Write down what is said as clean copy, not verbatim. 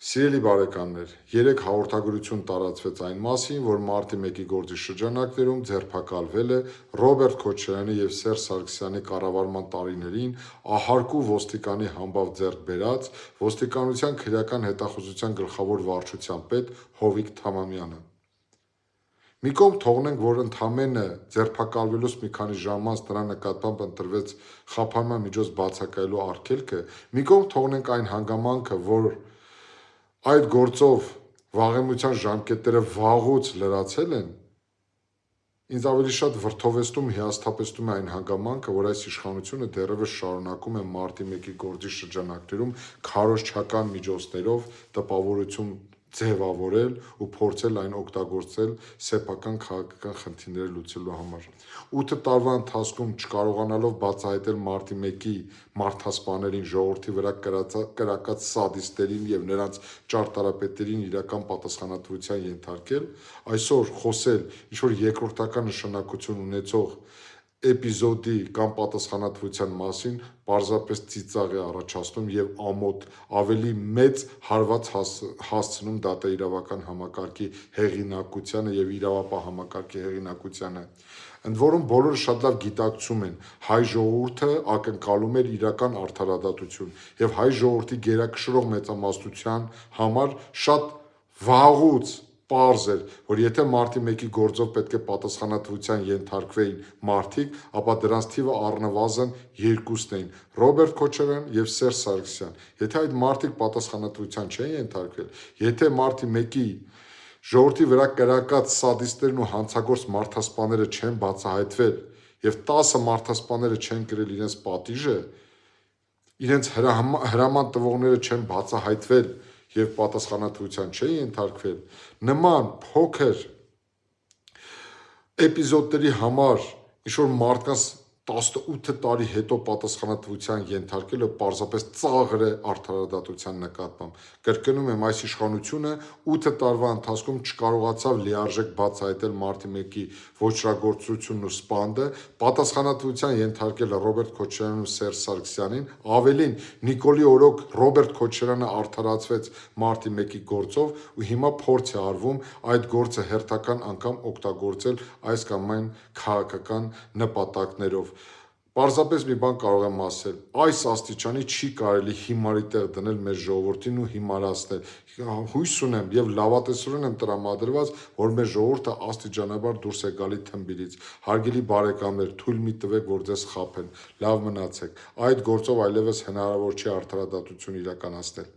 Սիրելի բարեկամներ, երեք հաղորդագրություն տարածվեց այն մասին, որ մարտի 1-ի գործի շրջանակներում ձերբակալվել է Ռոբերտ Քոչարյանի և Սերժ Սարգսյանի կառավարման տարիներին ահարկու ոստիկանի համբավ ձեռք բերած ոստիկանության քրեական հետախուզության գլխավոր վարչության պետ Հովիկ Թամամյանը։ Մի կողմ թողնենք, որ ընդամենը ձերբակալվելուց մի քանի ժամ անց նրա նկատմամբ ընտրվեց խափանման միջոց բացակայելու արգելքը, մի կողմ թողնենք այն հանգամանքը, որ այդ գործով վաղեմության ժամկետները վաղուց լրացել են, ինձ ավելի շատ վրդովեցնում, հիասթափեցնում է այն հանգամանքը, որ այս իշխանությունը դեռևս շարունակում է մարտի 1-ի գործի շրջանակներում քարոզչական միջոցներով տպավորություն ձևավորել ու փորձել այն օգտագործել սեփական քաղաքական խնդիրները լուծելու համար։ 8 տարվա ընթացքում չկարողանալով բացահայտել մարտի 1-ի մարդասպաներին, ժողովրդի վրա կրակած սադիստերին և նրանց ճարտարապետերին իրական պատասխանատվության ենթարկել, այսօր խոսել ինչ-որ երկրորդական նշանակություն ունեցող էպիզոդի կամ պատասխանատվության մասին պարզապես ծիծաղ է առաջացնում և ամոթ, ավելի մեծ հարված հասցնում դատաիրավական համակարգի հեղինակությանը և իրավապահ համակարգի հեղինակությանը։ Ընդ որում բոլորը շատ լավ գիտակցում են, հայ ժողովուրդը ակնկալում էր իրական արդարադատություն և հայ ժողովրդի գերակշռող մեծամասնության համար շատ վաղուց պարզ էր, որ եթե մարտի 1-ի գործով պետք է պատասխանատվության ենթարկվեին մարդիկ, ապա դրանց թիվը առնվազն երկուսն էին՝ Ռոբերտ Քոչարյան և Սերժ Սարգսյան։ Եթե այդ մարդիկ պատասխանատվության չեն ենթարկվել, եթե մարտի 1-ի ժողովրդի վրա կրակած սադիստներն ու հանցագործ մարդասպաները չեն բացահայտվել և 10 մարդասպաները չեն կրել իրենց պատիժը, իրենց հրաման տվողները չեն բացահայտվել և պատասխանատվության չեն ենթարկվել, նման փոքր էպիզոդների համար ինչ-որ մարդկանց 18 տարի հետո պատասխանատվության ենթարկելը պարզապես ծաղր է արդարադատության նկատմամբ։ Կրկնում եմ, այս իշխանությունը 8 տարվա ընթացքում չկարողացավ լիարժեք բացահայտել մարտի 1-ի ոճրագործությունն ու սպանդը, պատասխանատվության ենթարկել Ռոբերտ Քոչարյանին ու Սերժ Սարգսյանին, ավելին՝ Նիկոլի օրոք Ռոբերտ Քոչարյանը արդարացվեց մարտի 1-ի գործով ու հիմա փորձ է արվում այդ գործը հերթական անգամ օգտագործել այս կամ այն քաղաքական նպատակներով։ Պարզապես մի բան կարող եմ ասել, այս աստիճանի չի կարելի հիմարի տեղ դնել մեր ժողովրդին ու հիմարացնել։ Հույս ունեմ և լավատեսորեն եմ տրամադրված, որ մեր ժողովուրդը աստիճանաբար դուրս է գալի թմբիրից։ Հարգելի բարեկամներ, թույլ մի տվեք, որ ձեզ խաբեն։ Լավ մնացեք։ Այդ գործով այլևս հնարավոր չի արդարադատություն իրականացնել։